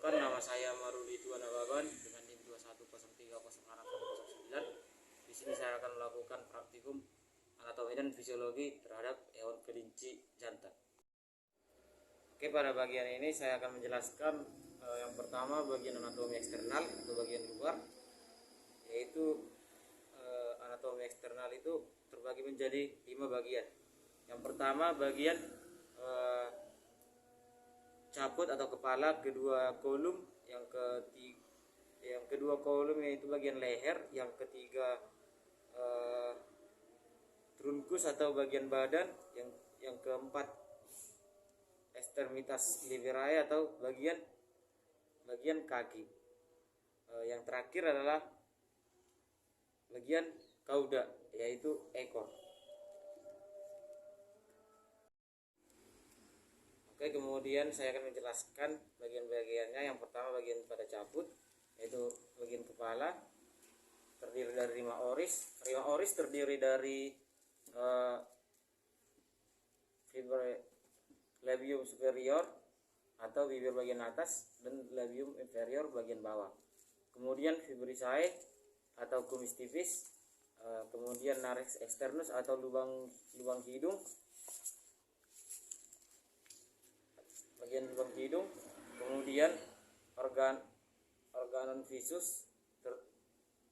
Perkenalkan, nama saya Maruli Tuan Ababan dengan NIM 21030609. Di sini saya akan melakukan praktikum anatomi dan fisiologi terhadap hewan kelinci jantan. Oke, pada bagian ini saya akan menjelaskan yang pertama bagian anatomi eksternal atau bagian luar, yaitu anatomi eksternal itu terbagi menjadi 5 bagian. Yang pertama bagian caput atau kepala, kedua kolom, yang kedua kolom yaitu bagian leher, yang ketiga trunkus atau bagian badan, yang keempat ekstremitas liverae atau bagian kaki, yang terakhir adalah bagian cauda yaitu ekor. Oke, kemudian saya akan menjelaskan bagian-bagiannya. Yang pertama bagian pada caput, yaitu bagian kepala, terdiri dari 5 oris. 5 oris terdiri dari fiber labium superior atau bibir bagian atas dan labium inferior bagian bawah. Kemudian fibrissae atau kumis tipis, kemudian narex externus atau lubang hidung, bagian lubang hidung, kemudian organon visus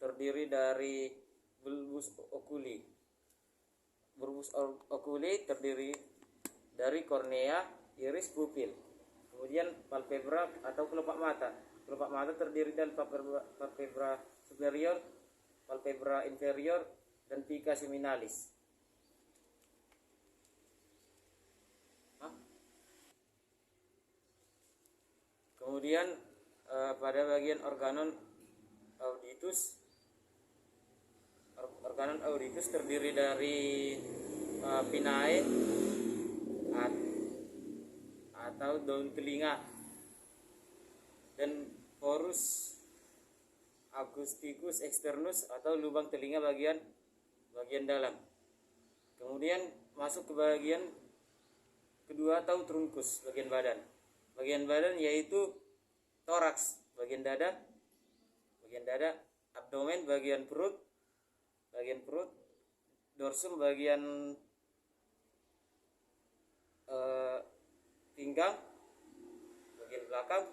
terdiri dari bulbus oculi. Bulbus oculi terdiri dari kornea, iris, pupil. Kemudian palpebra atau kelopak mata. Kelopak mata terdiri dari palpebra superior, palpebra inferior, dan pica seminalis. Kemudian pada bagian organon auditus terdiri dari pinnae atau daun telinga dan porus acousticus externus atau lubang telinga bagian dalam. Kemudian masuk ke bagian kedua atau trunkus, bagian badan. Bagian badan yaitu toraks, bagian dada, abdomen, bagian perut, dorsum, bagian pinggang, bagian belakang,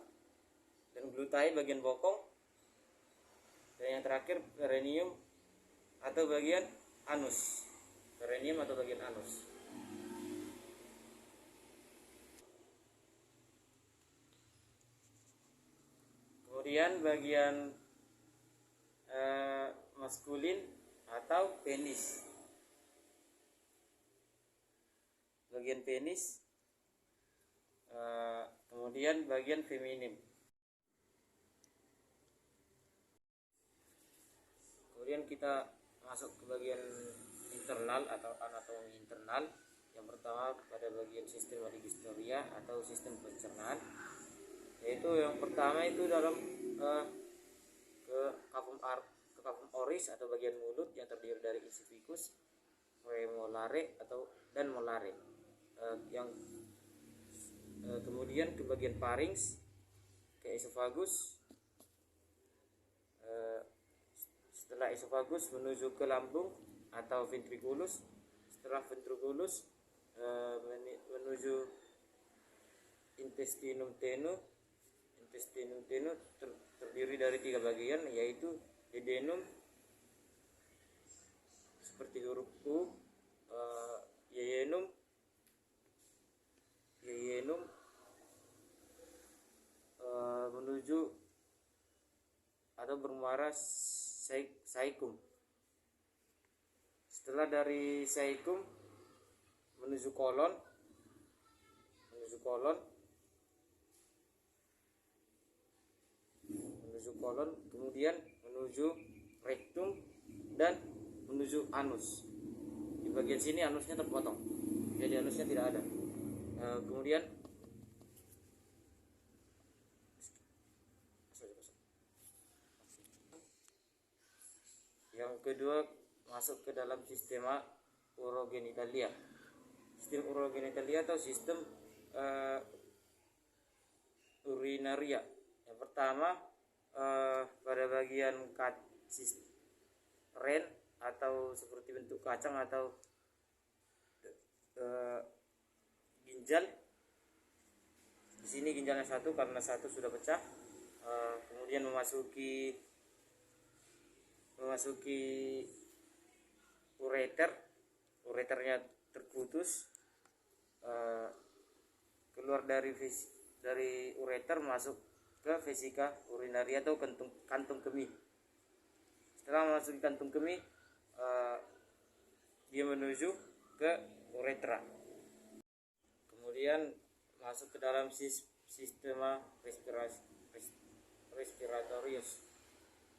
dan glutae, bagian bokong, dan yang terakhir perineum atau bagian anus. Kemudian bagian maskulin atau penis. Bagian penis, kemudian bagian feminim. Kemudian kita masuk ke bagian internal atau anatomi internal. Yang pertama pada bagian sistem digestoria atau sistem pencernaan, yaitu yang pertama itu dalam ke cavum oris atau bagian mulut yang terdiri dari esophagus, premolare dan molare. Kemudian ke bagian pharynx, ke esophagus, setelah esophagus menuju ke lambung atau ventriculus, setelah ventriculus menuju intestinum tenue terdiri dari 3 bagian, yaitu duodenum seperti huruf U, yeyunum menuju atau bermuara caecum. Setelah dari caecum menuju kolon, kemudian menuju rektum dan menuju anus. Di bagian sini anusnya terpotong, jadi anusnya tidak ada. Kemudian yang kedua masuk ke dalam sistema urogenitalia. Sistem urogenitalia atau sistem urinaria. Yang pertama pada bagian ren atau seperti bentuk kacang atau ginjal. Di sini ginjalnya satu karena satu sudah pecah. Kemudian memasuki ureternya terputus, keluar dari ureter masuk ke vesika urinaria atau kantung kemih. Setelah memasuki kantung kemih, dia menuju ke uretra, kemudian masuk ke dalam sistema respiratorius,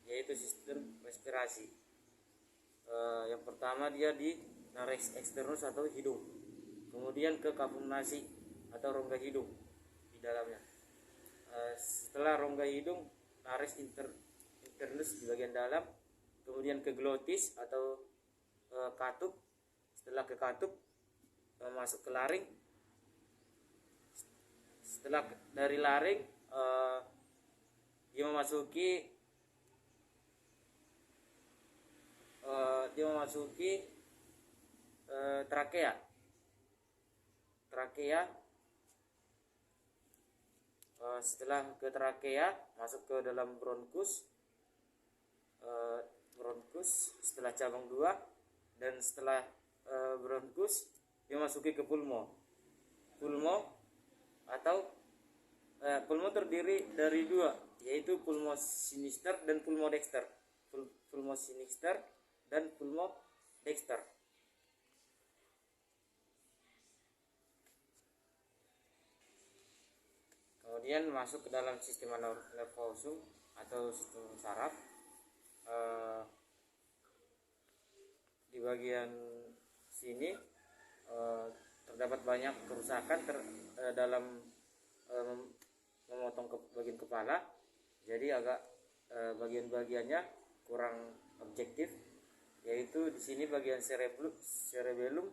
yaitu sistem respirasi. Yang pertama dia di nares externus atau hidung, kemudian ke kafum nasi atau rongga hidung di dalamnya. Setelah rongga hidung, nares internus di bagian dalam, kemudian ke glotis atau katup. Setelah ke katup, masuk ke laring. Setelah dari laring, dia memasuki trakea. Setelah ke trakea, masuk ke dalam bronkus. Setelah cabang 2, dan setelah bronkus dia masuki ke pulmo atau pulmo terdiri dari 2, yaitu pulmo sinister dan pulmo dexter. Pulmo sinister dan pulmo dexter. Kemudian masuk ke dalam sistem nervosum atau sistem saraf. Di bagian sini terdapat banyak kerusakan dalam memotong bagian kepala, jadi agak bagian-bagiannya kurang objektif, yaitu di sini bagian cerebellum,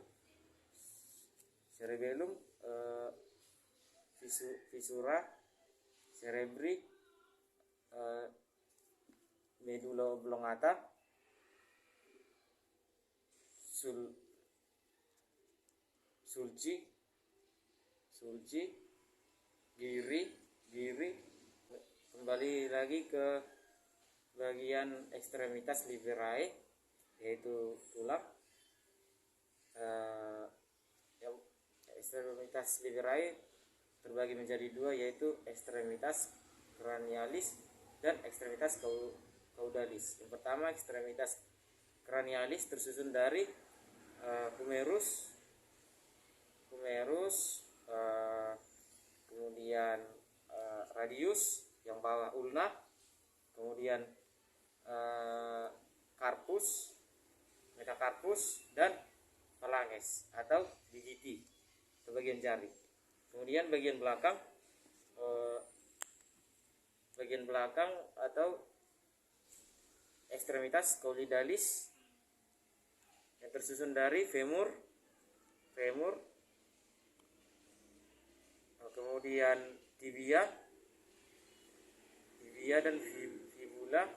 visura, cerebri, medulla oblongata, sulci, giri, kembali lagi ke bagian ekstremitas liverae, yaitu tulang. Ekstremitas liverae terbagi menjadi 2, yaitu ekstremitas cranialis dan ekstremitas caudalis. Yang pertama, ekstremitas cranialis tersusun dari humerus, kemudian radius yang bawah ulna, kemudian carpus, metacarpus, dan phalanges atau digiti atau bagian jari. Kemudian bagian belakang atau ekstremitas caudalis yang tersusun dari femur, kemudian tibia dan fibula.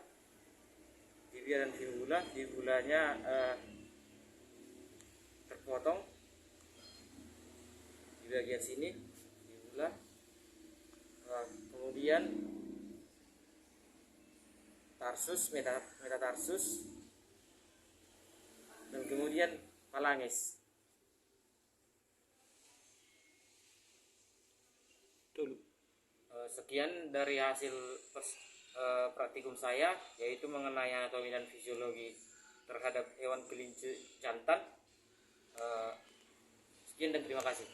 Fibulanya terpotong di bagian sini, fibula. Kemudian tarsus, metatarsus, dan kemudian phalanges. Sekian dari hasil praktikum saya, yaitu mengenai anatomi dan fisiologi terhadap hewan kelinci jantan. Sekian dan terima kasih.